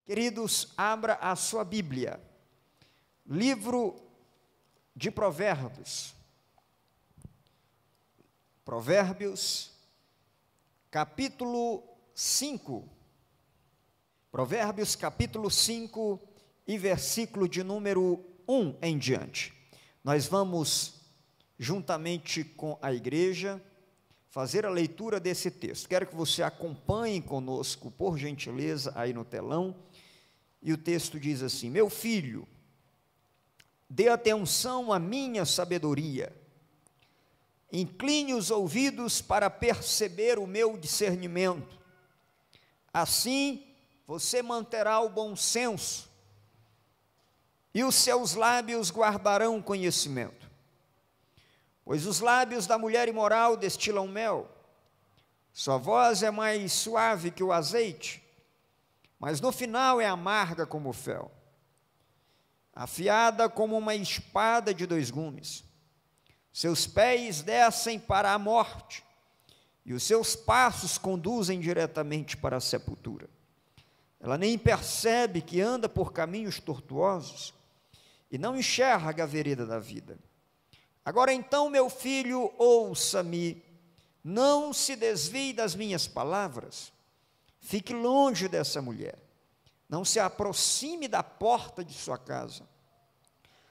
Queridos, abra a sua Bíblia, livro de Provérbios, capítulo 5, Provérbios capítulo 5 e versículo de número 1 em diante. Nós vamos, juntamente com a igreja, fazer a leitura desse texto. Quero que você acompanhe conosco, por gentileza, aí no telão. E o texto diz assim: meu filho, dê atenção à minha sabedoria, incline os ouvidos para perceber o meu discernimento. Assim você manterá o bom senso, e os seus lábios guardarão conhecimento. Pois os lábios da mulher imoral destilam mel, sua voz é mais suave que o azeite, mas no final é amarga como o fel, afiada como uma espada de dois gumes. Seus pés descem para a morte, e os seus passos conduzem diretamente para a sepultura. Ela nem percebe que anda por caminhos tortuosos, e não enxerga a vereda da vida. Agora então, meu filho, ouça-me, não se desvie das minhas palavras, fique longe dessa mulher, não se aproxime da porta de sua casa,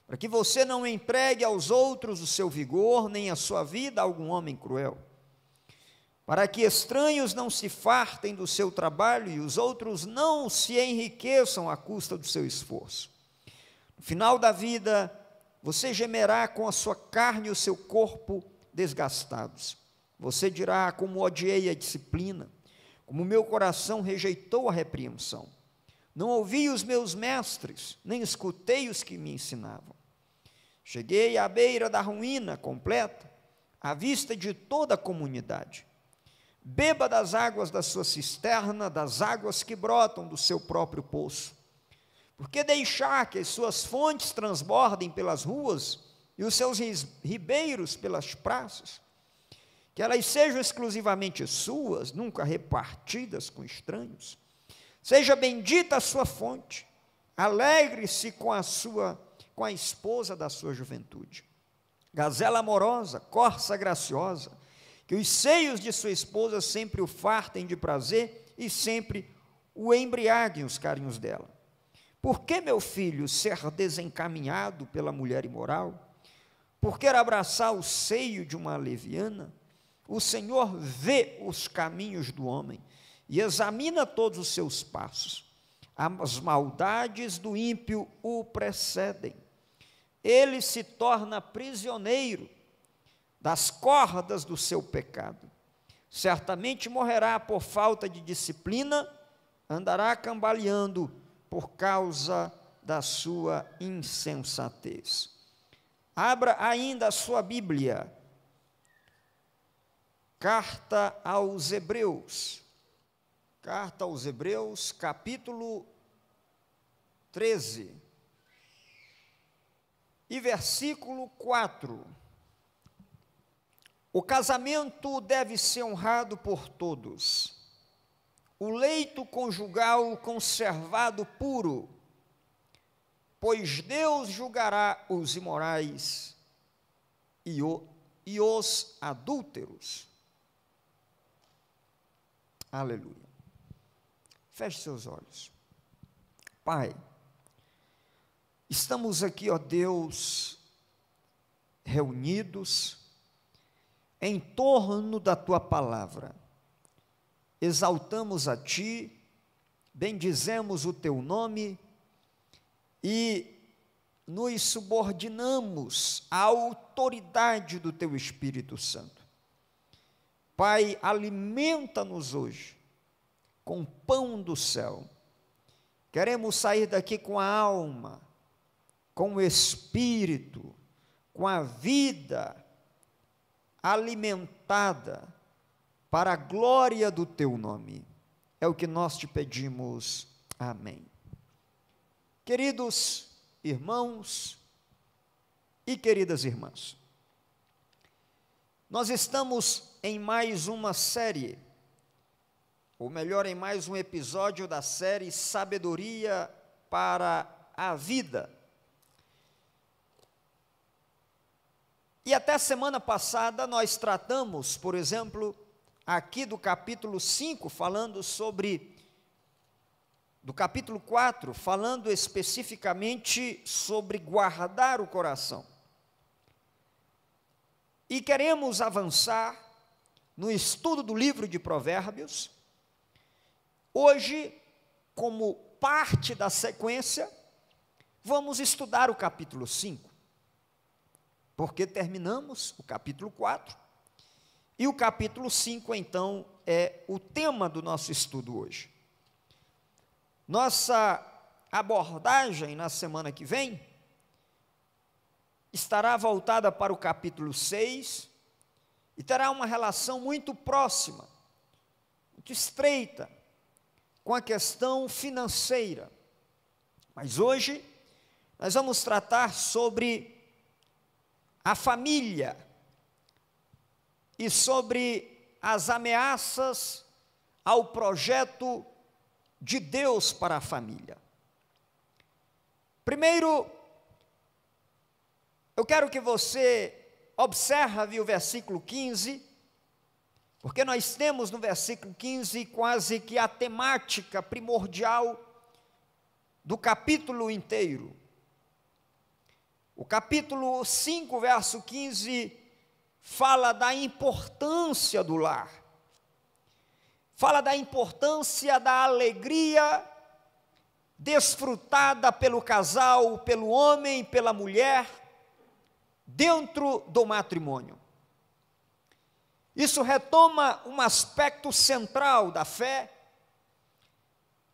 para que você não entregue aos outros o seu vigor, nem a sua vida a algum homem cruel, para que estranhos não se fartem do seu trabalho e os outros não se enriqueçam à custa do seu esforço. No final da vida, você gemerá com a sua carne e o seu corpo desgastados. Você dirá: como odiei a disciplina, como meu coração rejeitou a repreensão. Não ouvi os meus mestres, nem escutei os que me ensinavam. Cheguei à beira da ruína completa, à vista de toda a comunidade. Beba das águas da sua cisterna, das águas que brotam do seu próprio poço. Por que deixar que as suas fontes transbordem pelas ruas e os seus ribeiros pelas praças? Que elas sejam exclusivamente suas, nunca repartidas com estranhos. Seja bendita a sua fonte, alegre-se com a esposa da sua juventude. Gazela amorosa, corça graciosa, que os seios de sua esposa sempre o fartem de prazer e sempre o embriaguem os carinhos dela. Por que, meu filho, ser desencaminhado pela mulher imoral? Por que abraçar o seio de uma leviana? O Senhor vê os caminhos do homem e examina todos os seus passos. As maldades do ímpio o precedem. Ele se torna prisioneiro das cordas do seu pecado. Certamente morrerá por falta de disciplina, andará cambaleando por causa da sua insensatez. Abra ainda a sua Bíblia, Carta aos Hebreus, capítulo 13, e versículo 4. O casamento deve ser honrado por todos, o leito conjugal conservado puro, pois Deus julgará os imorais e os adúlteros. Aleluia. Feche seus olhos. Pai, estamos aqui, ó Deus, reunidos em torno da Tua palavra. Exaltamos a Ti, bendizemos o Teu nome e nos subordinamos à autoridade do Teu Espírito Santo. Pai, alimenta-nos hoje com pão do céu. Queremos sair daqui com a alma, com o espírito, com a vida alimentada para a glória do Teu nome. É o que nós te pedimos. Amém. Queridos irmãos e queridas irmãs, nós estamos em mais uma série ou melhor, em mais um episódio da série Sabedoria para a Vida. E até semana passada nós tratamos, por exemplo, aqui do capítulo 5, do capítulo 4, falando especificamente sobre guardar o coração. E queremos avançar no estudo do livro de Provérbios. Hoje, como parte da sequência, vamos estudar o capítulo 5, porque terminamos o capítulo 4, e o capítulo 5, então, é o tema do nosso estudo hoje. Nossa abordagem na semana que vem estará voltada para o capítulo 6 e terá uma relação muito próxima, muito estreita, com a questão financeira. Mas hoje nós vamos tratar sobre a família e sobre as ameaças ao projeto de Deus para a família. Primeiro, eu quero que você observe o versículo 15, porque nós temos no versículo 15 quase que a temática primordial do capítulo inteiro. O capítulo 5, verso 15, fala da importância do lar, fala da importância da alegria desfrutada pelo casal, pelo homem, pela mulher, dentro do matrimônio. Isso retoma um aspecto central da fé,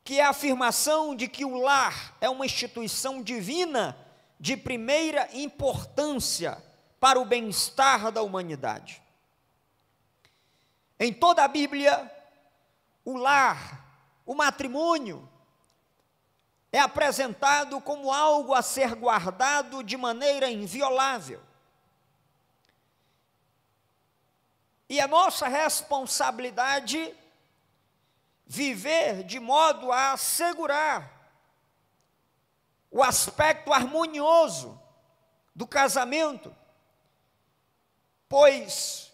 que é a afirmação de que o lar é uma instituição divina de primeira importância para o bem-estar da humanidade. Em toda a Bíblia, o lar, o matrimônio, é apresentado como algo a ser guardado de maneira inviolável. E é nossa responsabilidade viver de modo a assegurar o aspecto harmonioso do casamento, pois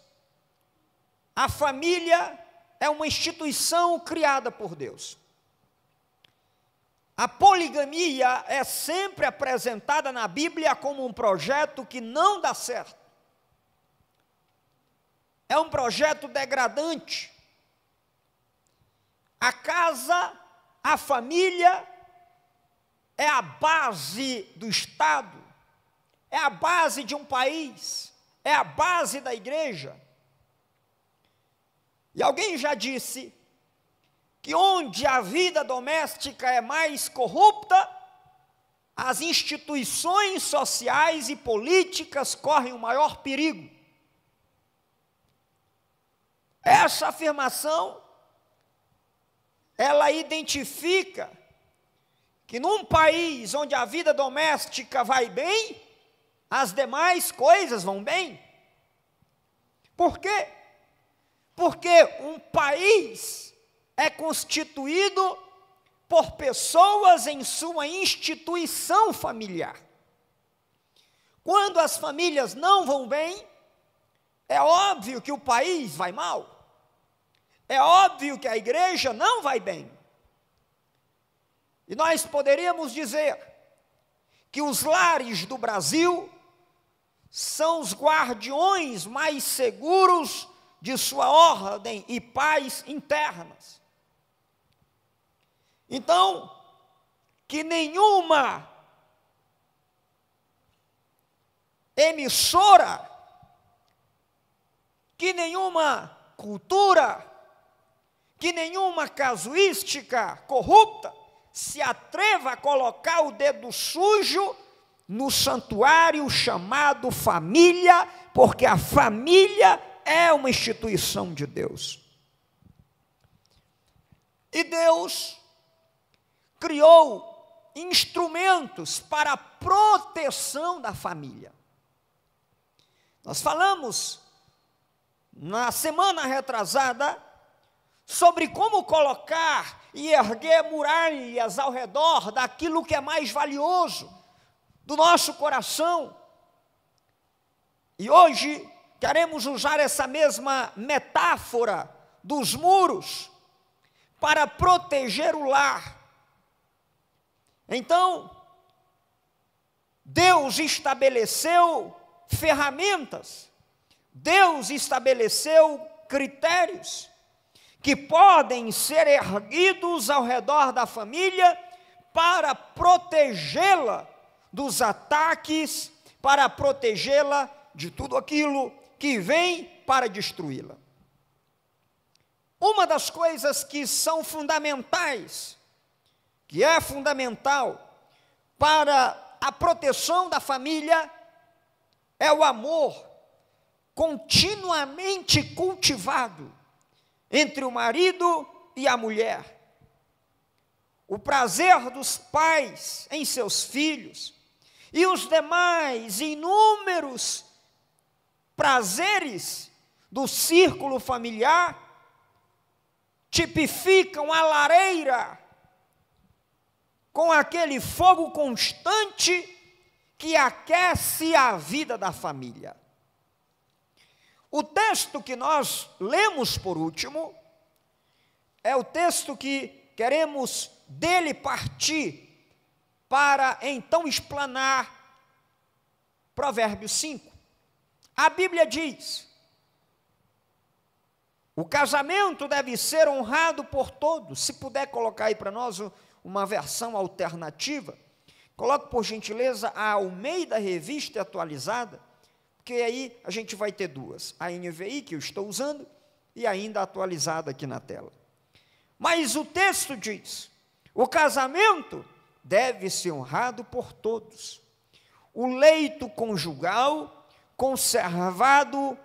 a família é uma instituição criada por Deus. A poligamia é sempre apresentada na Bíblia como um projeto que não dá certo. É um projeto degradante. A casa, a família, é a base do Estado, é a base de um país, é a base da igreja. E alguém já disse que onde a vida doméstica é mais corrupta, as instituições sociais e políticas correm o maior perigo. Essa afirmação, ela identifica que num país onde a vida doméstica vai bem, as demais coisas vão bem. Por quê? Porque um país é constituído por pessoas em sua instituição familiar. Quando as famílias não vão bem, é óbvio que o país vai mal. É óbvio que a igreja não vai bem. E nós poderíamos dizer que os lares do Brasil são os guardiões mais seguros de sua ordem e paz internas. Então, que nenhuma emissora, que nenhuma cultura, que nenhuma casuística corrupta se atreva a colocar o dedo sujo no santuário chamado família, porque a família é uma instituição de Deus. E Deus criou instrumentos para a proteção da família. Nós falamos na semana retrasada sobre como colocar e erguer muralhas ao redor daquilo que é mais valioso do nosso coração. E hoje queremos usar essa mesma metáfora dos muros para proteger o lar. Então, Deus estabeleceu ferramentas, Deus estabeleceu critérios que podem ser erguidos ao redor da família para protegê-la dos ataques, para protegê-la de tudo aquilo que vem para destruí-la. Uma das coisas que são fundamentais, que é fundamental para a proteção da família, é o amor continuamente cultivado entre o marido e a mulher. O prazer dos pais em seus filhos e os demais inúmeros prazeres do círculo familiar tipificam a lareira com aquele fogo constante que aquece a vida da família. O texto que nós lemos por último é o texto que queremos dele partir para então explanar Provérbios 5. A Bíblia diz: o casamento deve ser honrado por todos. Se puder colocar aí para nós uma versão alternativa, coloque por gentileza a Almeida Revista Atualizada, porque aí a gente vai ter duas, a NVI que eu estou usando e ainda atualizada aqui na tela. Mas o texto diz: o casamento deve ser honrado por todos, o leito conjugal conservado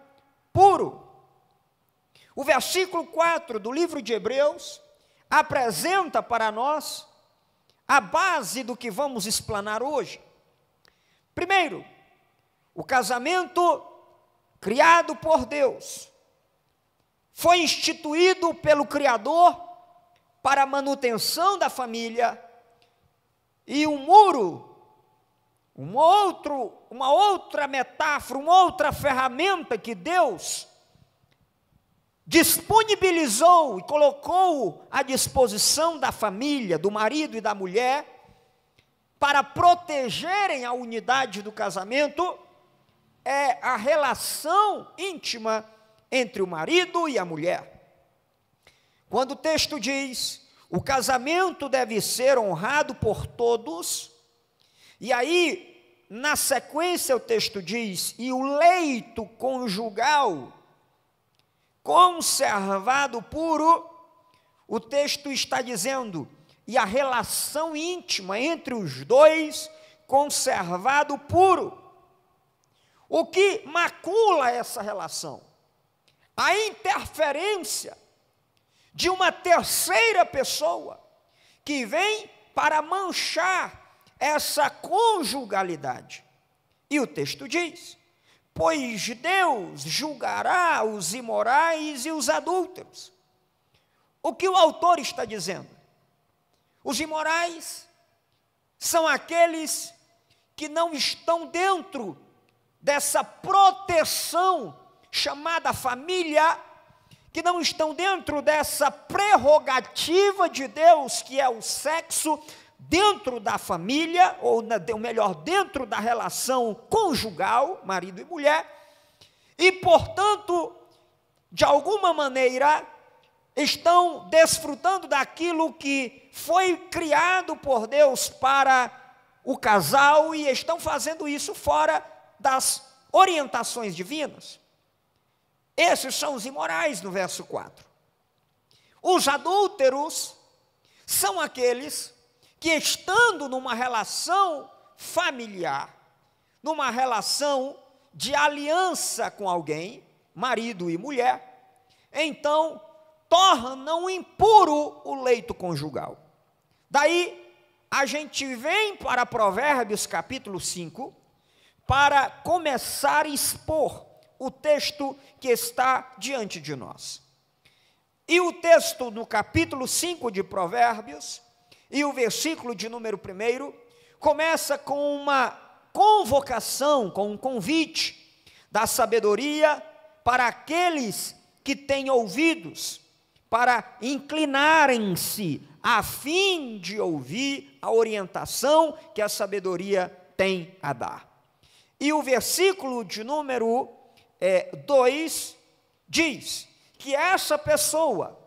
puro. O versículo 4 do livro de Hebreus apresenta para nós a base do que vamos explanar hoje. Primeiro, o casamento criado por Deus foi instituído pelo Criador para a manutenção da família, e um muro, uma outra metáfora, uma outra ferramenta que Deus disponibilizou e colocou à disposição da família, do marido e da mulher, para protegerem a unidade do casamento, é a relação íntima entre o marido e a mulher. Quando o texto diz: o casamento deve ser honrado por todos, e aí, na sequência, o texto diz: e o leito conjugal conservado puro, o texto está dizendo: e a relação íntima entre os dois conservado puro. O que macula essa relação? A interferência de uma terceira pessoa que vem para manchar essa conjugalidade. E o texto diz: pois Deus julgará os imorais e os adúlteros. O que o autor está dizendo? Os imorais são aqueles que não estão dentro dessa proteção chamada família, que não estão dentro dessa prerrogativa de Deus, que é o sexo, dentro da família, ou melhor, dentro da relação conjugal, marido e mulher, e, portanto, de alguma maneira, estão desfrutando daquilo que foi criado por Deus para o casal e estão fazendo isso fora das orientações divinas. Esses são os imorais, no verso 4. Os adúlteros são aqueles que, estando numa relação familiar, numa relação de aliança com alguém, marido e mulher, então tornam impuro o leito conjugal. Daí a gente vem para Provérbios capítulo 5 para começar a expor o texto que está diante de nós. E o texto no capítulo 5 de Provérbios, e o versículo de número 1, começa com uma convocação, com um convite da sabedoria para aqueles que têm ouvidos, para inclinarem-se a fim de ouvir a orientação que a sabedoria tem a dar. E o versículo de número 2 diz que essa pessoa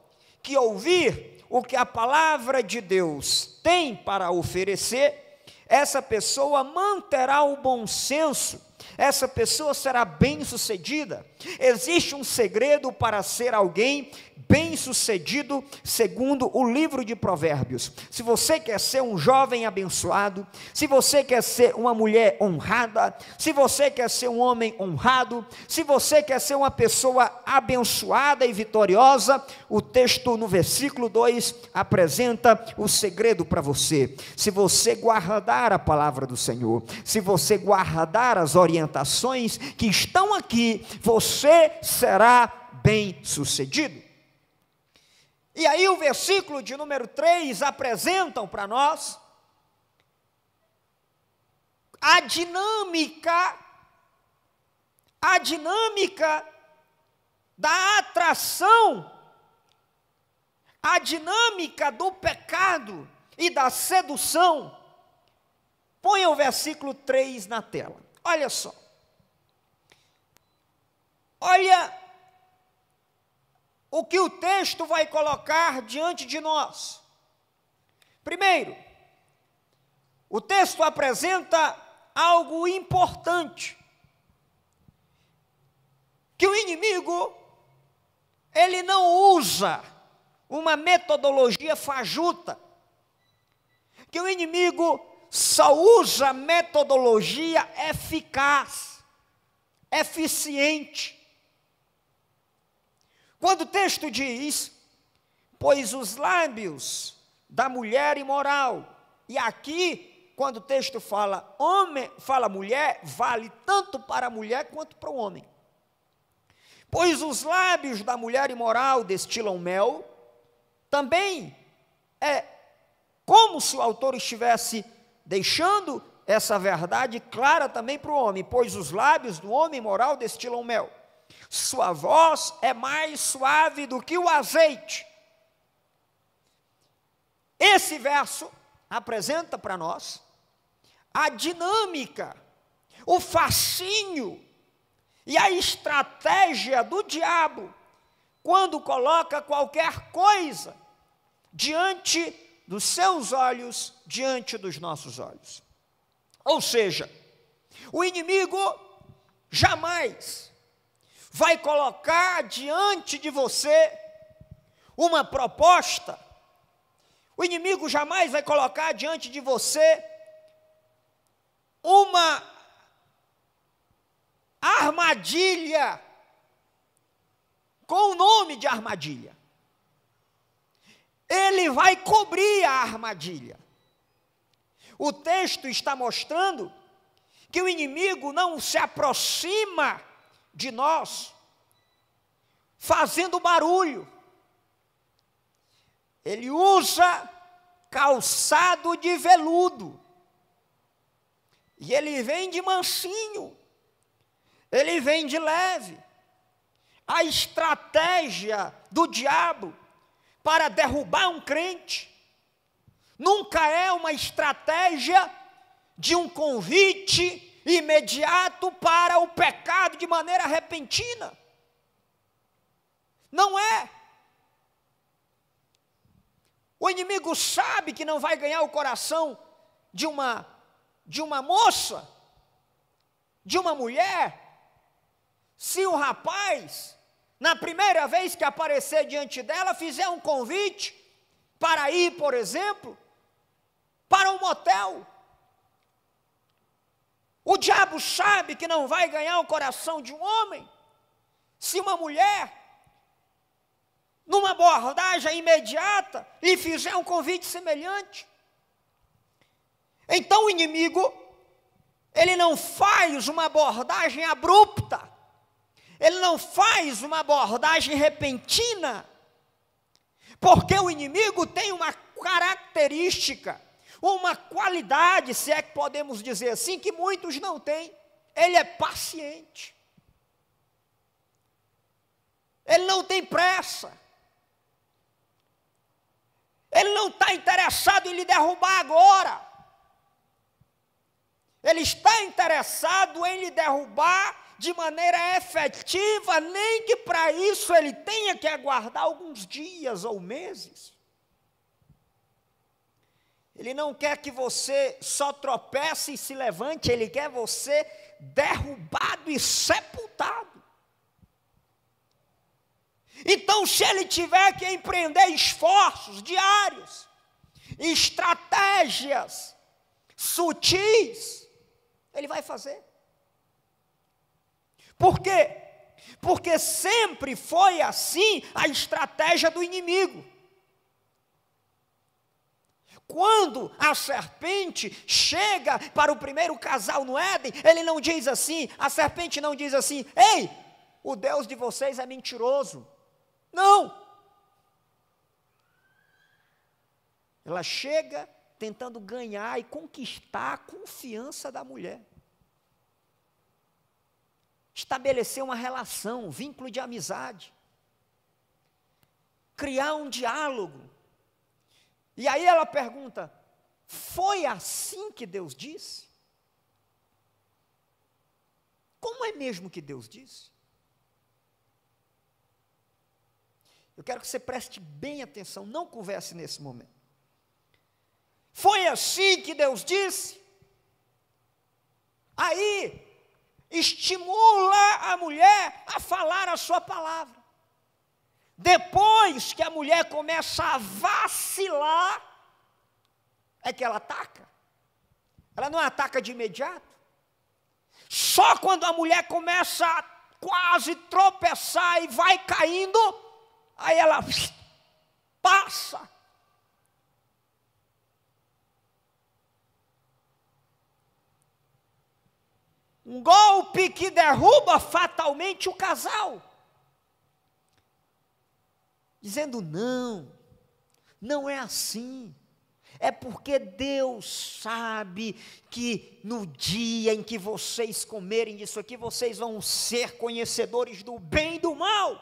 que ouvir o que a palavra de Deus tem para oferecer, essa pessoa manterá o bom senso, essa pessoa será bem-sucedida. Existe um segredo para ser alguém bem-sucedido, segundo o livro de Provérbios. Se você quer ser um jovem abençoado, se você quer ser uma mulher honrada, se você quer ser um homem honrado, se você quer ser uma pessoa abençoada e vitoriosa, o texto no versículo 2 apresenta o segredo para você. Se você guardar a palavra do Senhor, se você guardar as orientações que estão aqui, você será bem-sucedido. E aí o versículo de número 3 apresentam para nós a dinâmica da atração, a dinâmica do pecado e da sedução. Ponha o versículo 3 na tela. Olha só. Olha o que o texto vai colocar diante de nós. Primeiro, o texto apresenta algo importante, que o inimigo, ele não usa uma metodologia fajuta, que o inimigo só usa metodologia eficaz, eficiente. Quando o texto diz, pois os lábios da mulher imoral, e aqui, quando o texto fala homem, fala mulher, vale tanto para a mulher quanto para o homem. Pois os lábios da mulher imoral destilam mel, também é como se o autor estivesse deixando essa verdade clara também para o homem, pois os lábios do homem imoral destilam mel. Sua voz é mais suave do que o azeite. Esse verso apresenta para nós a dinâmica, o fascínio e a estratégia do diabo quando coloca qualquer coisa diante dos seus olhos, diante dos nossos olhos. Ou seja, o inimigo jamais vai colocar diante de você uma proposta, o inimigo jamais vai colocar diante de você uma armadilha, com o nome de armadilha. Ele vai cobrir a armadilha. O texto está mostrando que o inimigo não se aproxima de nós fazendo barulho. Ele usa calçado de veludo. E ele vem de mansinho. Ele vem de leve. A estratégia do diabo para derrubar um crente nunca é uma estratégia de um convite imediato para o pecado de maneira repentina. Não é. O inimigo sabe que não vai ganhar o coração de uma moça, de uma mulher, se o rapaz, na primeira vez que aparecer diante dela, fizer um convite para ir, por exemplo, para um motel. O diabo sabe que não vai ganhar o coração de um homem se uma mulher, numa abordagem imediata, lhe fizer um convite semelhante. Então o inimigo, ele não faz uma abordagem abrupta, ele não faz uma abordagem repentina, Porque o inimigo tem uma característica, uma qualidade, se é que podemos dizer assim, que muitos não têm. Ele é paciente. Ele não tem pressa. Ele não está interessado em lhe derrubar agora. Ele está interessado em lhe derrubar de maneira efetiva, nem que para isso ele tenha que aguardar alguns dias ou meses. Ele não quer que você só tropece e se levante, ele quer você derrubado e sepultado. Então, se ele tiver que empreender esforços diários, estratégias sutis, ele vai fazer. Por quê? Porque sempre foi assim a estratégia do inimigo. Quando a serpente chega para o primeiro casal no Éden, ele não diz assim, a serpente não diz assim: ei, o Deus de vocês é mentiroso. Não. Ela chega tentando ganhar e conquistar a confiança da mulher. Estabelecer uma relação, um vínculo de amizade. Criar um diálogo. E aí ela pergunta: foi assim que Deus disse? Como é mesmo que Deus disse? Eu quero que você preste bem atenção, não converse nesse momento. Foi assim que Deus disse? Aí, estimula a mulher a falar a sua palavra. Depois que a mulher começa a vacilar, é que ela ataca. Ela não ataca de imediato. Só quando a mulher começa a quase tropeçar e vai caindo, aí ela passa. Um golpe que derruba fatalmente o casal. Dizendo: não, não é assim. É porque Deus sabe que no dia em que vocês comerem disso aqui, vocês vão ser conhecedores do bem e do mal.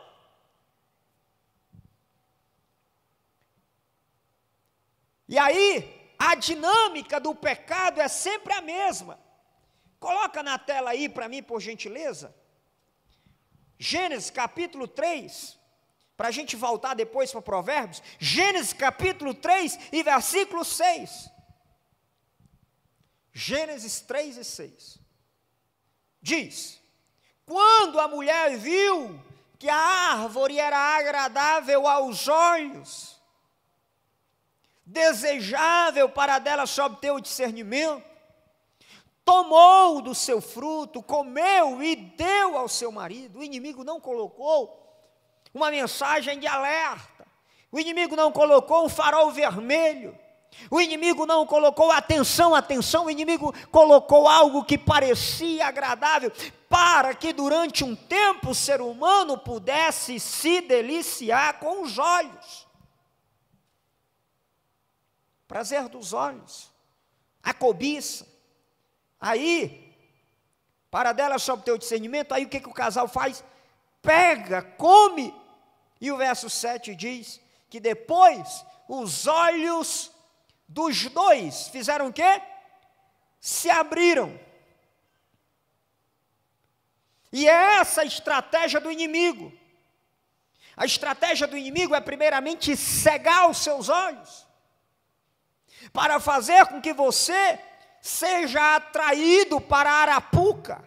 E aí, a dinâmica do pecado é sempre a mesma. Coloca na tela aí para mim, por gentileza. Gênesis capítulo 3, para a gente voltar depois para Provérbios. Gênesis capítulo 3 e versículo 6. Gênesis 3 e 6. Diz: quando a mulher viu que a árvore era agradável aos olhos, desejável para dela se obter o discernimento, tomou do seu fruto, comeu e deu ao seu marido. O inimigo não colocou uma mensagem de alerta, o inimigo não colocou um farol vermelho, o inimigo não colocou atenção, atenção, o inimigo colocou algo que parecia agradável, para que durante um tempo o ser humano pudesse se deliciar com os olhos. Prazer dos olhos, a cobiça. Aí, para dela só obter o discernimento, aí o que o casal faz? Pega, come. E o verso 7 diz que depois os olhos dos dois fizeram o quê? Se abriram. E é essa a estratégia do inimigo. A estratégia do inimigo é primeiramente cegar os seus olhos, para fazer com que você seja atraído para a arapuca,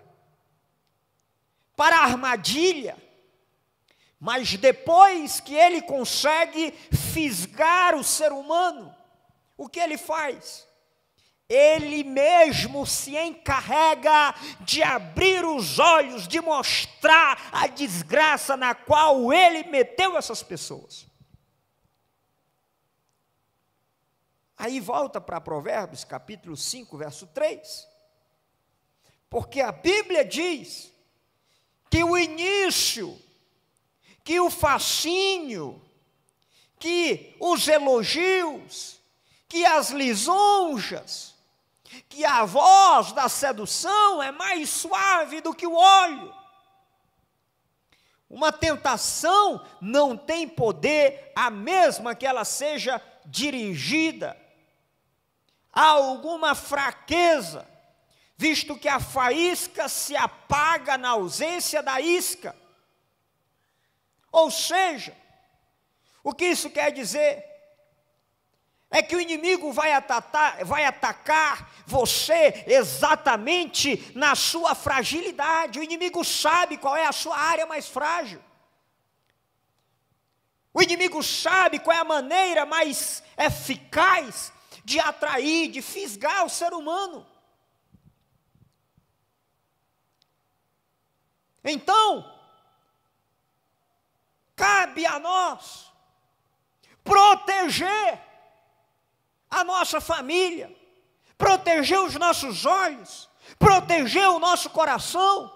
para a armadilha. Mas depois que ele consegue fisgar o ser humano, o que ele faz? Ele mesmo se encarrega de abrir os olhos, de mostrar a desgraça na qual ele meteu essas pessoas. Aí volta para Provérbios, capítulo 5, verso 3. Porque a Bíblia diz que o início, que o fascínio, que os elogios, que as lisonjas, que a voz da sedução é mais suave do que o óleo. Uma tentação não tem poder, a mesma que ela seja dirigida a alguma fraqueza, visto que a faísca se apaga na ausência da isca. Ou seja, o que isso quer dizer? É que o inimigo vai atacar você exatamente na sua fragilidade. O inimigo sabe qual é a sua área mais frágil. O inimigo sabe qual é a maneira mais eficaz de atrair, de fisgar o ser humano. Então, cabe a nós proteger a nossa família, proteger os nossos olhos, proteger o nosso coração,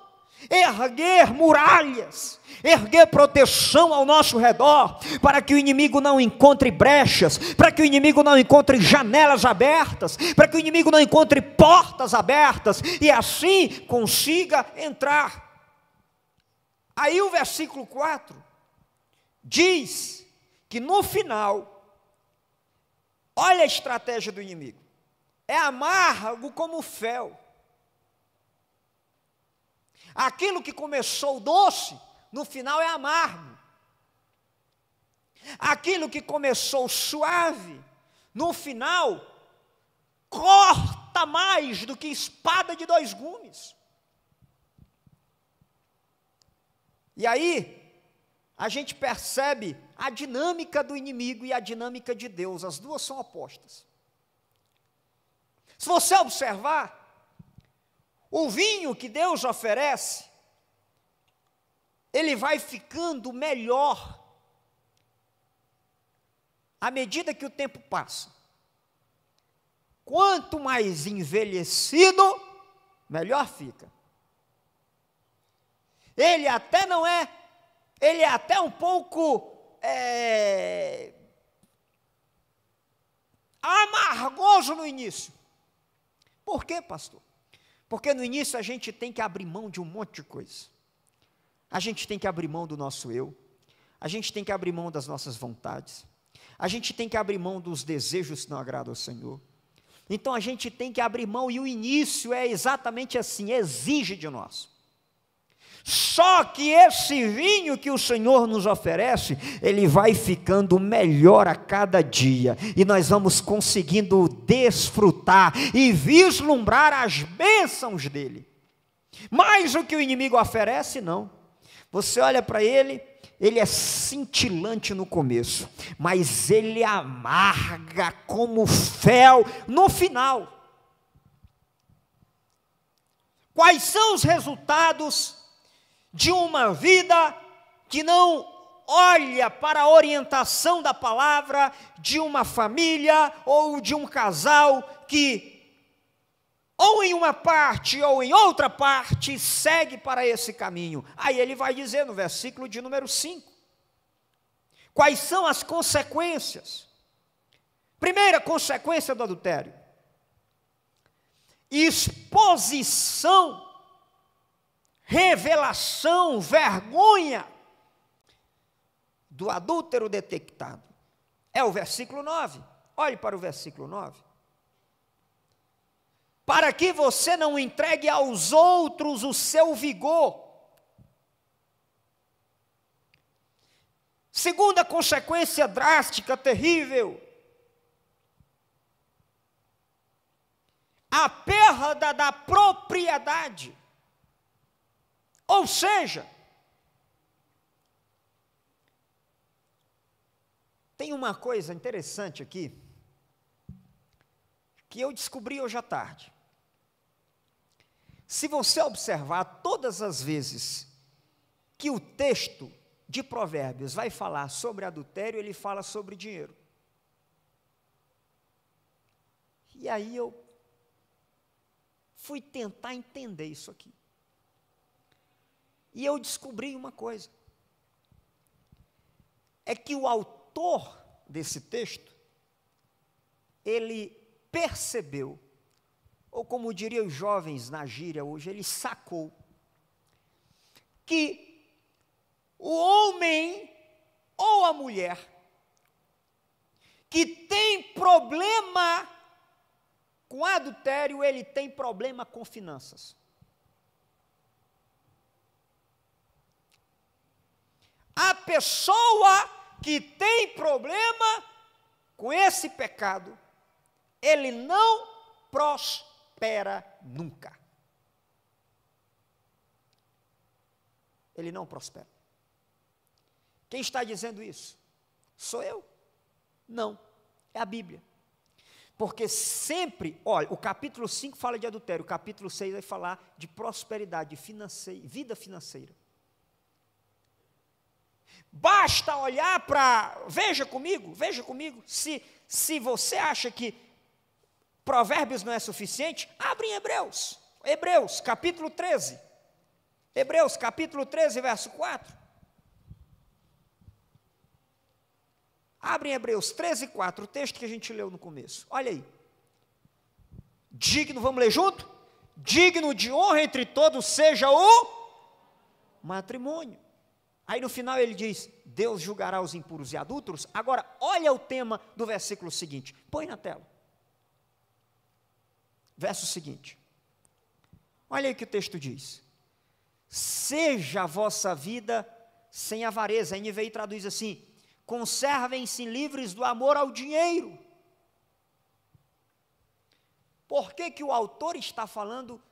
erguer muralhas, erguer proteção ao nosso redor, para que o inimigo não encontre brechas, para que o inimigo não encontre janelas abertas, para que o inimigo não encontre portas abertas, e assim consiga entrar. Aí o versículo 4 diz que no final, olha a estratégia do inimigo, é amargo como fel. Aquilo que começou doce, no final é amargo. Aquilo que começou suave, no final, corta mais do que espada de dois gumes. E aí, a gente percebe a dinâmica do inimigo e a dinâmica de Deus, as duas são opostas. Se você observar, o vinho que Deus oferece, ele vai ficando melhor à medida que o tempo passa. Quanto mais envelhecido, melhor fica. Ele é até um pouco amargoso no início. Por quê, pastor? Porque no início a gente tem que abrir mão de um monte de coisa. A gente tem que abrir mão do nosso eu, a gente tem que abrir mão das nossas vontades, a gente tem que abrir mão dos desejos que não agradam ao Senhor. Então a gente tem que abrir mão, e o início é exatamente assim, exige de nós. Só que esse vinho que o Senhor nos oferece, ele vai ficando melhor a cada dia, e nós vamos conseguindo desfrutar e vislumbrar as bênçãos dele. Mas o que o inimigo oferece, não. Você olha para ele, ele é cintilante no começo, mas ele amarga como fel no final. Quais são os resultados de uma vida que não olha para a orientação da palavra, de uma família ou de um casal que, ou em uma parte ou em outra parte, segue para esse caminho? Aí ele vai dizer no versículo de número 5, quais são as consequências. Primeira consequência do adultério: exposição, revelação, vergonha do adúltero detectado. É o versículo 9. Olhe para o versículo 9. Para que você não entregue aos outros o seu vigor. Segunda consequência drástica, terrível: a perda da propriedade. Ou seja, tem uma coisa interessante aqui, que eu descobri hoje à tarde. Se você observar, todas as vezes que o texto de Provérbios vai falar sobre adultério, ele fala sobre dinheiro. E aí eu fui tentar entender isso aqui. E eu descobri uma coisa, é que o autor desse texto, ele percebeu, ou como diriam os jovens na gíria hoje, ele sacou, que o homem ou a mulher que tem problema com adultério, ele tem problema com finanças. A pessoa que tem problema com esse pecado, ele não prospera nunca. Ele não prospera. Quem está dizendo isso? Sou eu? Não, é a Bíblia. Porque sempre, olha, o capítulo 5 fala de adultério, o capítulo 6 vai falar de prosperidade financeira, vida financeira. Basta olhar para, veja comigo, se você acha que Provérbios não é suficiente, abre em Hebreus capítulo 13, Hebreus capítulo 13, verso 4, abre em Hebreus 13, 4, o texto que a gente leu no começo, olha aí, digno, vamos ler junto? Digno de honra entre todos seja o matrimônio. Aí no final ele diz, Deus julgará os impuros e adúlteros. Agora, olha o tema do versículo seguinte, põe na tela. Verso seguinte, olha aí o que o texto diz. Seja a vossa vida sem avareza. A NVI traduz assim, conservem-se livres do amor ao dinheiro. Por que que o autor está falando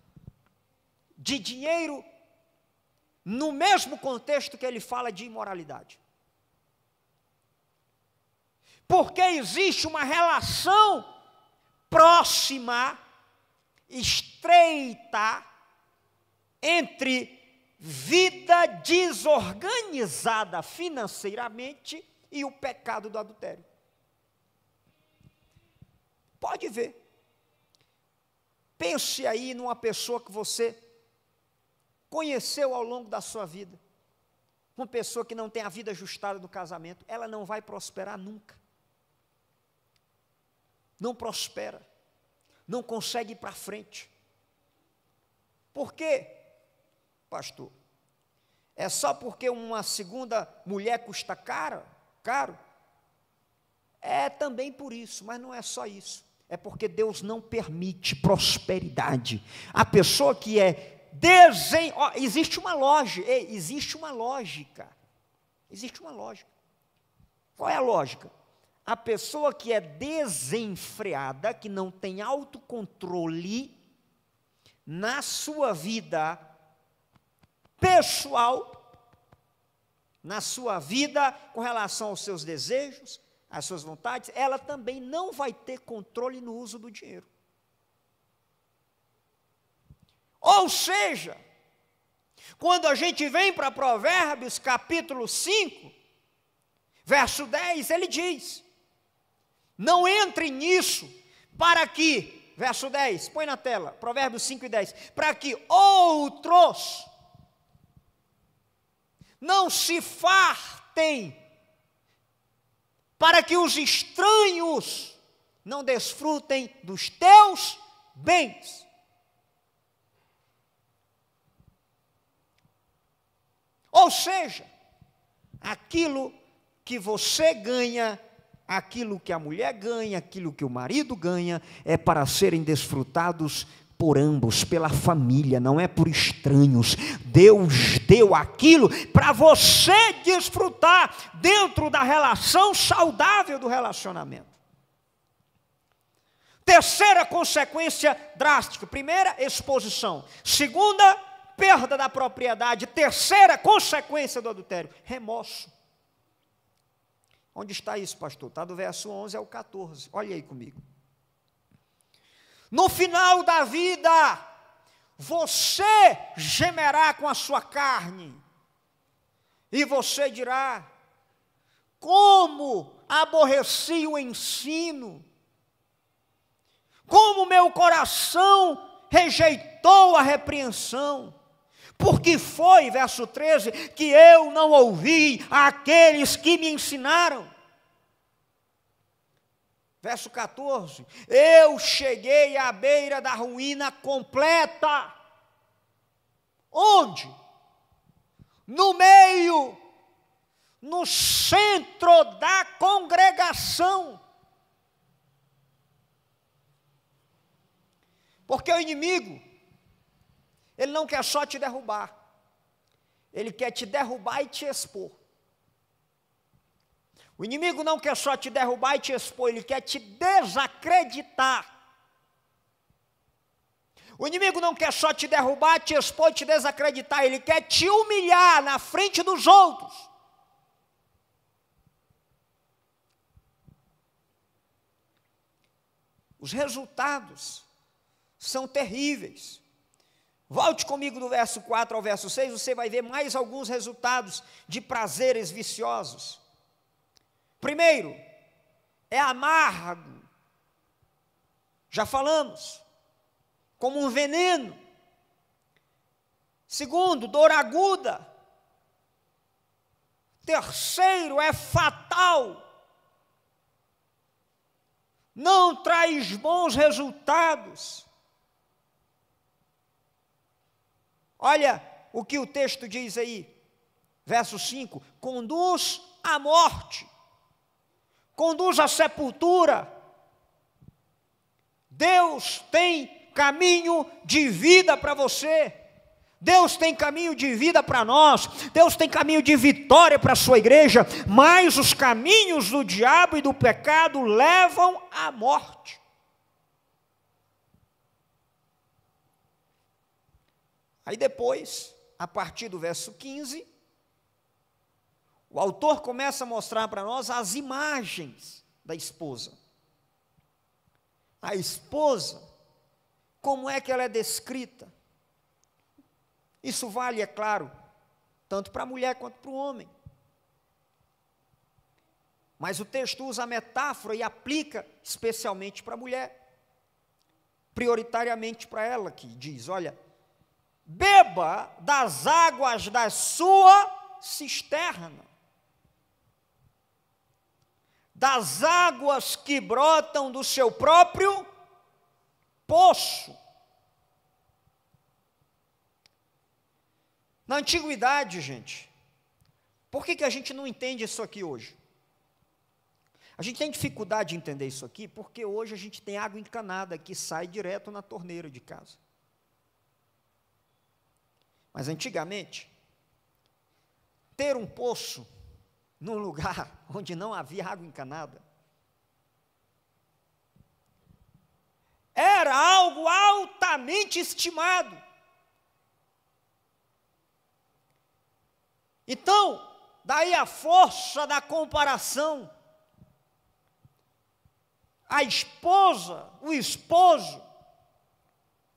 de dinheiro no mesmo contexto que ele fala de imoralidade? Porque existe uma relação próxima, estreita, entre vida desorganizada financeiramente e o pecado do adultério. Pode ver. Pense aí numa pessoa que você conheceu ao longo da sua vida, uma pessoa que não tem a vida ajustada no casamento, ela não vai prosperar nunca. Não prospera, não consegue ir para frente. Por quê, pastor? É só porque uma segunda mulher custa caro? É também por isso, mas não é só isso. É porque Deus não permite prosperidade. A pessoa que é existe uma lógica. Existe uma lógica. Qual é a lógica? A pessoa que é desenfreada, que não tem autocontrole na sua vida pessoal, na sua vida com relação aos seus desejos, às suas vontades, ela também não vai ter controle no uso do dinheiro. Ou seja, quando a gente vem para Provérbios capítulo 5, verso 10, ele diz, não entre nisso, para que, verso 10, põe na tela, Provérbios 5 e 10, para que outros não se fartem, para que os estranhos não desfrutem dos teus bens. Ou seja, aquilo que você ganha, aquilo que a mulher ganha, aquilo que o marido ganha, é para serem desfrutados por ambos, pela família, não é por estranhos. Deus deu aquilo para você desfrutar dentro da relação saudável do relacionamento. Terceira consequência drástica. Primeira, exposição. Segunda, perda da propriedade. Terceira consequência do adultério, remorso. Onde está isso, pastor? Está do verso 11 ao 14. Olha aí comigo. No final da vida, você gemerá com a sua carne, e você dirá, como aborreci o ensino, como meu coração rejeitou a repreensão, porque foi, verso 13, que eu não ouvi aqueles que me ensinaram. Verso 14: eu cheguei à beira da ruína completa. Onde? No meio, no centro da congregação. Porque o inimigo, ele não quer só te derrubar, ele quer te derrubar e te expor. O inimigo não quer só te derrubar e te expor, ele quer te desacreditar. O inimigo não quer só te derrubar, te expor e te desacreditar, ele quer te humilhar na frente dos outros. Os resultados são terríveis. Volte comigo do verso 4 ao verso 6, você vai ver mais alguns resultados de prazeres viciosos. Primeiro, é amargo. Já falamos. Como um veneno. Segundo, dor aguda. Terceiro, é fatal. Não traz bons resultados. Olha o que o texto diz aí, verso 5: conduz à morte, conduz à sepultura. Deus tem caminho de vida para você. Deus tem caminho de vida para nós, Deus tem caminho de vitória para a sua igreja, mas os caminhos do diabo e do pecado levam à morte. Aí depois, a partir do verso 15, o autor começa a mostrar para nós as imagens da esposa. A esposa, como é que ela é descrita? Isso vale, é claro, tanto para a mulher quanto para o homem. Mas o texto usa a metáfora e aplica especialmente para a mulher. Prioritariamente para ela, que diz, olha, beba das águas da sua cisterna, das águas que brotam do seu próprio poço. Na antiguidade, gente, por que a gente não entende isso aqui hoje? A gente tem dificuldade de entender isso aqui porque hoje a gente tem água encanada que sai direto na torneira de casa. Mas antigamente, ter um poço num lugar onde não havia água encanada era algo altamente estimado. Então, daí a força da comparação. A esposa, o esposo,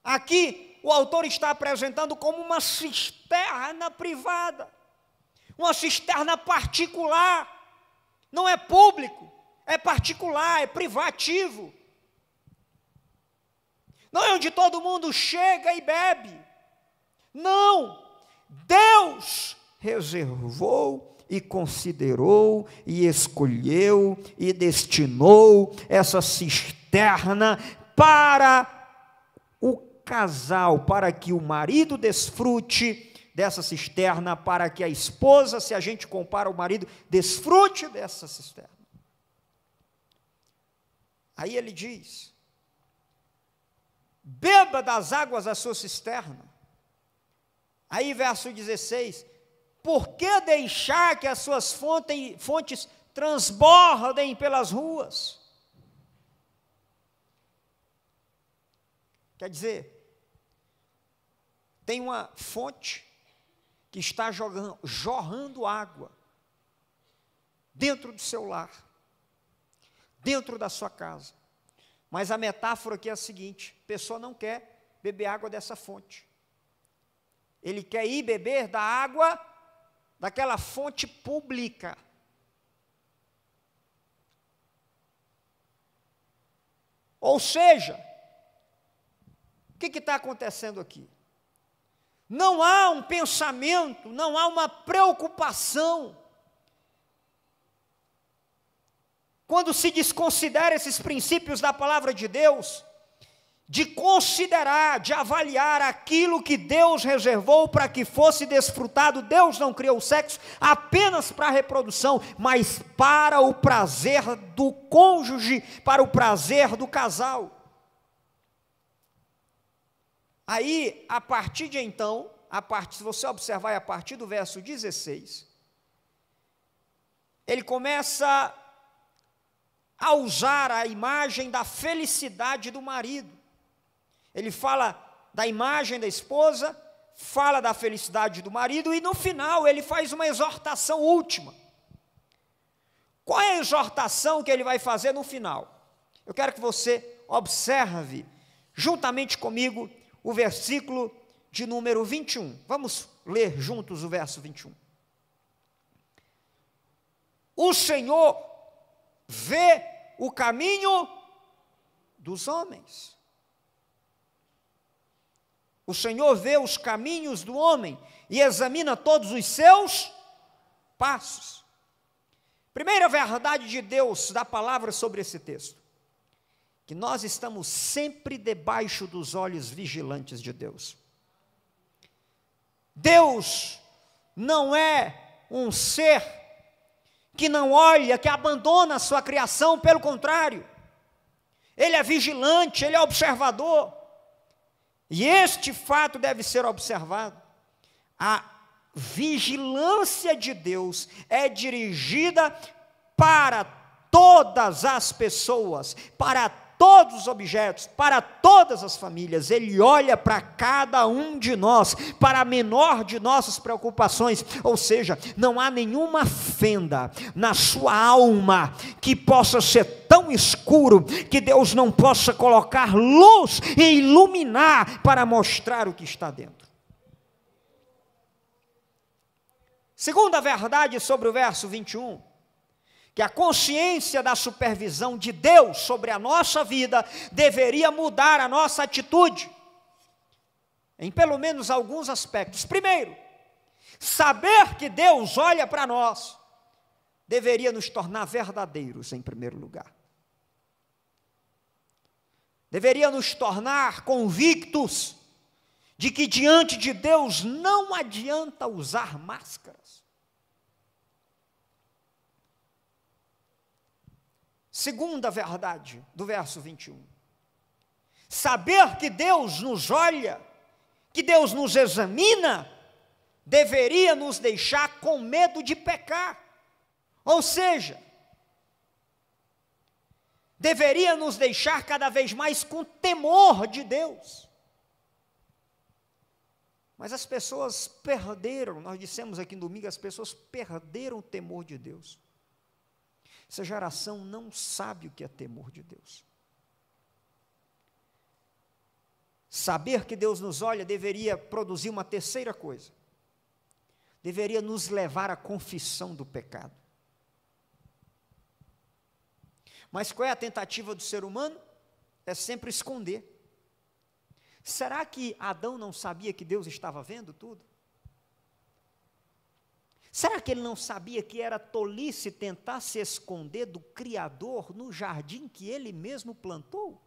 aqui o autor está apresentando como uma cisterna privada, uma cisterna particular, não é público, é particular, é privativo. Não é onde todo mundo chega e bebe. Não, Deus reservou e considerou e escolheu e destinou essa cisterna para o casal, para que o marido desfrute dessa cisterna, para que a esposa, se a gente compara o marido, desfrute dessa cisterna. Aí ele diz: beba das águas da sua cisterna. Aí verso 16: por que deixar que as suas fontes transbordem pelas ruas? Quer dizer, tem uma fonte que está jorrando água dentro do seu lar, dentro da sua casa. Mas a metáfora aqui é a seguinte: a pessoa não quer beber água dessa fonte. Ele quer ir beber da água daquela fonte pública. Ou seja, o que está acontecendo aqui? Não há um pensamento, não há uma preocupação quando se desconsidera esses princípios da palavra de Deus, de considerar, de avaliar aquilo que Deus reservou para que fosse desfrutado. Deus não criou o sexo apenas para a reprodução, mas para o prazer do cônjuge, para o prazer do casal. Aí, a partir de então, se você observar a partir do verso 16, ele começa a usar a imagem da felicidade do marido. Ele fala da imagem da esposa, fala da felicidade do marido, e no final ele faz uma exortação última. Qual é a exortação que ele vai fazer no final? Eu quero que você observe, juntamente comigo, o versículo de número 21. Vamos ler juntos o verso 21. O Senhor vê o caminho dos homens. O Senhor vê os caminhos do homem e examina todos os seus passos. Primeira verdade de Deus, da palavra sobre esse texto, que nós estamos sempre debaixo dos olhos vigilantes de Deus. Deus não é um ser que não olha, que abandona a sua criação, pelo contrário, Ele é vigilante, Ele é observador. E este fato deve ser observado. A vigilância de Deus é dirigida para todas as pessoas, para todos os objetos, para todas as famílias. Ele olha para cada um de nós, para a menor de nossas preocupações, ou seja, não há nenhuma fenda na sua alma que possa ser tão escuro que Deus não possa colocar luz e iluminar para mostrar o que está dentro. Segunda verdade sobre o verso 21, que a consciência da supervisão de Deus sobre a nossa vida deveria mudar a nossa atitude, em pelo menos alguns aspectos. Primeiro, saber que Deus olha para nós, deveria nos tornar verdadeiros em primeiro lugar. Deveria nos tornar convictos de que diante de Deus não adianta usar máscaras. Segunda verdade do verso 21. Saber que Deus nos olha, que Deus nos examina, deveria nos deixar com medo de pecar. Ou seja, deveria nos deixar cada vez mais com temor de Deus. Mas as pessoas perderam, nós dissemos aqui no domingo, as pessoas perderam o temor de Deus. Essa geração não sabe o que é temor de Deus. Saber que Deus nos olha deveria produzir uma terceira coisa. Deveria nos levar à confissão do pecado. Mas qual é a tentativa do ser humano? É sempre esconder. Será que Adão não sabia que Deus estava vendo tudo? Será que ele não sabia que era tolice tentar se esconder do Criador no jardim que ele mesmo plantou?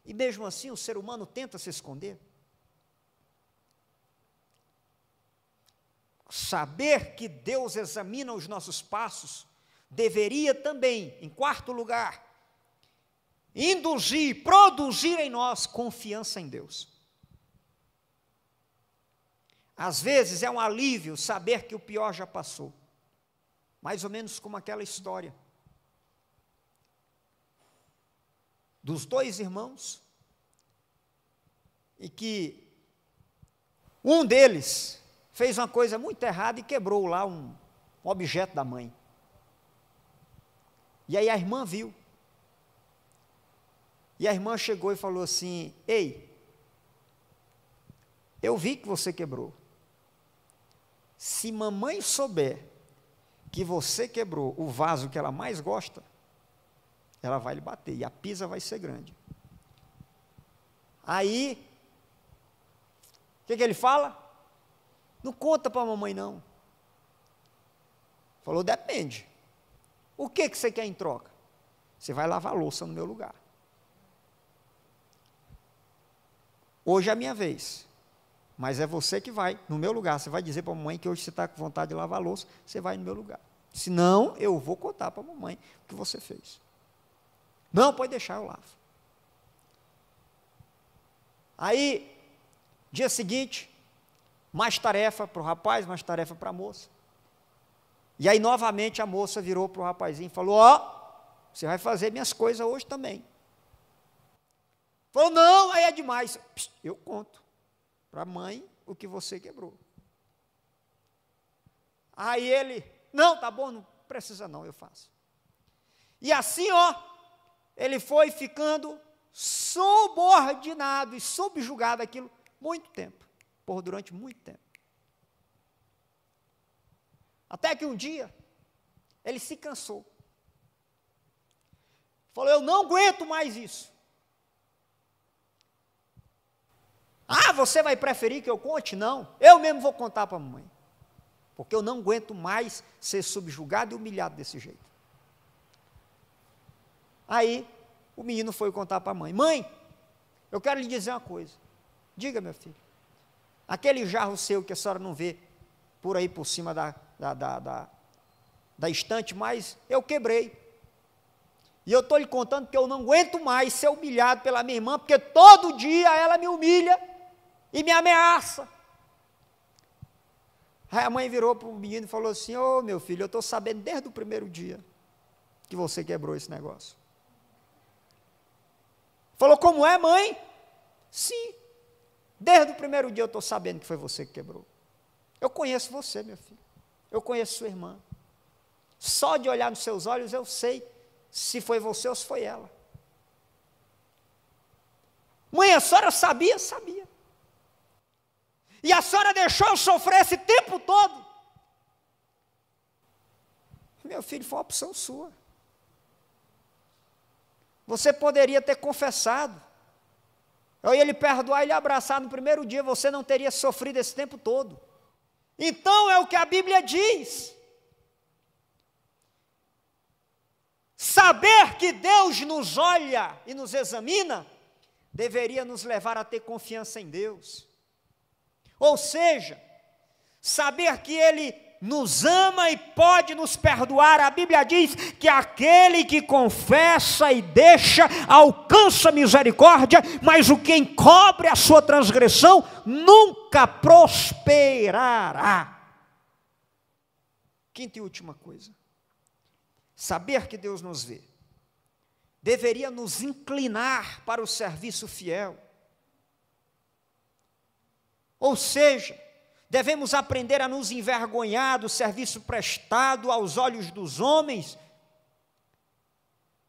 E mesmo assim o ser humano tenta se esconder. Saber que Deus examina os nossos passos deveria também, em quarto lugar, induzir, produzir em nós confiança em Deus. Às vezes é um alívio saber que o pior já passou, mais ou menos como aquela história dos dois irmãos, e que um deles fez uma coisa muito errada e quebrou lá um objeto da mãe. E aí a irmã viu. E a irmã chegou e falou assim: ei, eu vi que você quebrou. Se mamãe souber que você quebrou o vaso que ela mais gosta, ela vai lhe bater e a pisa vai ser grande. Aí, o que ele fala? Não conta para a mamãe não. Falou, depende. O que você quer em troca? Você vai lavar a louça no meu lugar. Hoje é a minha vez, mas é você que vai no meu lugar. Você vai dizer para a mamãe que hoje você está com vontade de lavar a louça, você vai no meu lugar. Senão, eu vou contar para a mamãe o que você fez. Não, pode deixar, eu lavo. Aí, dia seguinte, mais tarefa para o rapaz, mais tarefa para a moça. E aí, novamente, a moça virou para o rapazinho e falou, você vai fazer minhas coisas hoje também. Falou, não, aí é demais. Eu conto para a mãe o que você quebrou. Aí ele, não, tá bom, não precisa não, eu faço. E assim, ele foi ficando subordinado e subjugado àquilo muito tempo, durante muito tempo. Até que um dia, ele se cansou. Falou, eu não aguento mais isso. Você vai preferir que eu conte? Não, eu mesmo vou contar para a mamãe. Porque eu não aguento mais ser subjugado e humilhado desse jeito. Aí, o menino foi contar para a mãe. Mãe, eu quero lhe dizer uma coisa. Diga, meu filho. Aquele jarro seu que a senhora não vê por aí por cima da estante, mas eu quebrei. E eu estou lhe contando que eu não aguento mais ser humilhado pela minha irmã, porque todo dia ela me humilha e me ameaça. Aí a mãe virou para o menino e falou assim, meu filho, eu estou sabendo desde o primeiro dia que você quebrou esse negócio. Falou, como é, mãe? Sim, desde o primeiro dia eu estou sabendo que foi você que quebrou. Eu conheço você, meu filho, eu conheço sua irmã. Só de olhar nos seus olhos eu sei se foi você ou se foi ela. Mãe, a senhora sabia? Sabia. E a senhora deixou eu sofrer esse tempo todo? Meu filho, foi uma opção sua. Você poderia ter confessado. Eu ia lhe perdoar e lhe abraçar no primeiro dia, você não teria sofrido esse tempo todo. Então é o que a Bíblia diz. Saber que Deus nos olha e nos examina, deveria nos levar a ter confiança em Deus. Ou seja, saber que Ele nos ama e pode nos perdoar. A Bíblia diz que aquele que confessa e deixa, alcança misericórdia, mas o que encobre a sua transgressão, nunca prosperará. Quinta e última coisa. Saber que Deus nos vê, deveria nos inclinar para o serviço fiel. Ou seja, devemos aprender a nos envergonhar do serviço prestado aos olhos dos homens,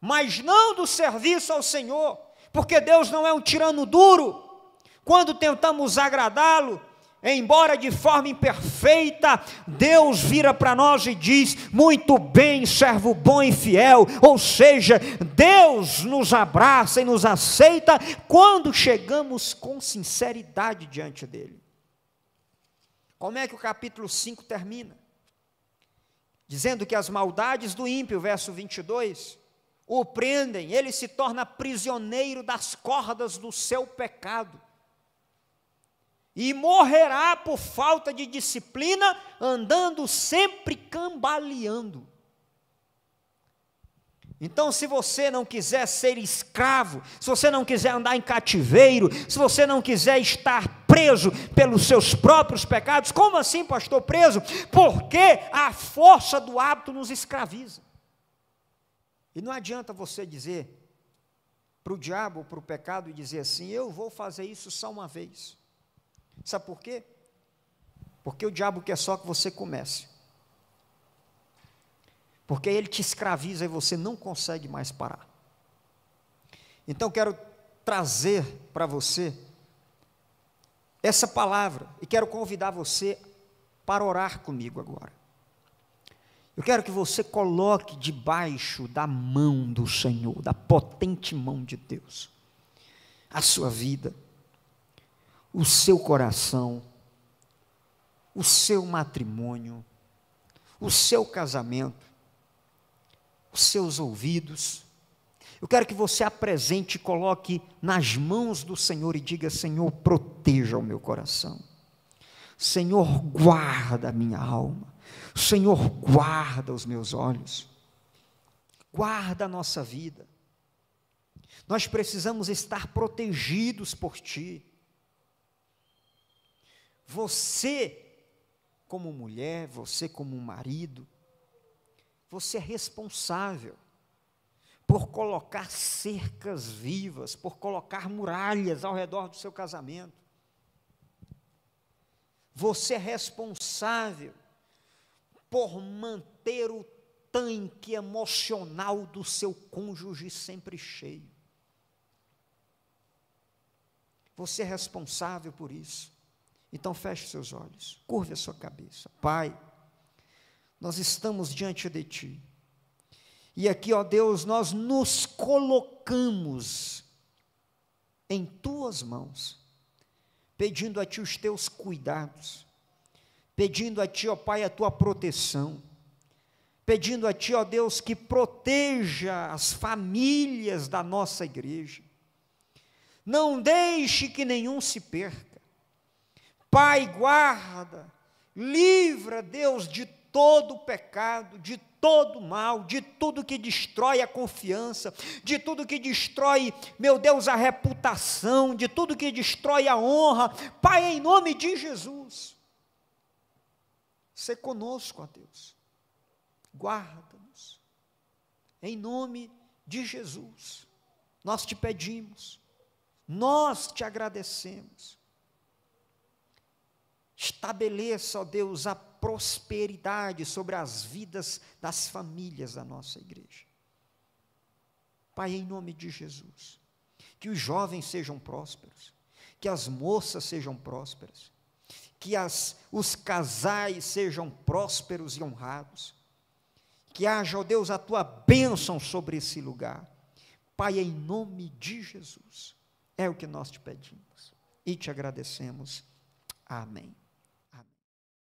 mas não do serviço ao Senhor, porque Deus não é um tirano duro. Quando tentamos agradá-lo, embora de forma imperfeita, Deus vira para nós e diz, muito bem, servo bom e fiel. Ou seja, Deus nos abraça e nos aceita quando chegamos com sinceridade diante dele. Como é que o capítulo 5 termina? Dizendo que as maldades do ímpio, verso 22, o prendem, ele se torna prisioneiro das cordas do seu pecado. E morrerá por falta de disciplina, andando sempre cambaleando. Então, se você não quiser ser escravo, se você não quiser andar em cativeiro, se você não quiser estar preso pelos seus próprios pecados, como assim, pastor, preso? Porque a força do hábito nos escraviza. E não adianta você dizer para o diabo, para o pecado, e dizer assim, eu vou fazer isso só uma vez. Sabe por quê? Porque o diabo quer só que você comece. Porque ele te escraviza e você não consegue mais parar. Então quero trazer para você essa palavra e quero convidar você para orar comigo agora. Eu quero que você coloque debaixo da mão do Senhor, da potente mão de Deus, a sua vida, o seu coração, o seu matrimônio, o seu casamento. os seus ouvidos. Eu quero que você apresente e coloque nas mãos do Senhor e diga: Senhor, proteja o meu coração. Senhor, guarda a minha alma. Senhor, guarda os meus olhos. Guarda a nossa vida. Nós precisamos estar protegidos por Ti. Você, como mulher, você como marido, você é responsável por colocar cercas vivas, por colocar muralhas ao redor do seu casamento. Você é responsável por manter o tanque emocional do seu cônjuge sempre cheio. Você é responsável por isso. Então feche seus olhos, curve a sua cabeça. Pai, nós estamos diante de Ti. E aqui, ó Deus, nós nos colocamos em Tuas mãos, pedindo a Ti os Teus cuidados, pedindo a Ti, ó Pai, a Tua proteção, pedindo a Ti, ó Deus, que proteja as famílias da nossa igreja. Não deixe que nenhum se perca. Pai, guarda, livra, Deus, de todo pecado, de todo mal, de tudo que destrói a confiança, de tudo que destrói, meu Deus, a reputação, de tudo que destrói a honra. Pai, em nome de Jesus, sê conosco, ó Deus, guarda-nos, em nome de Jesus, nós te pedimos, nós te agradecemos. Estabeleça, ó Deus, a prosperidade sobre as vidas das famílias da nossa igreja. Pai, em nome de Jesus, que os jovens sejam prósperos, que as moças sejam prósperas, que os casais sejam prósperos e honrados, que haja, ó Deus, a Tua bênção sobre esse lugar. Pai, em nome de Jesus, é o que nós te pedimos e te agradecemos. Amém.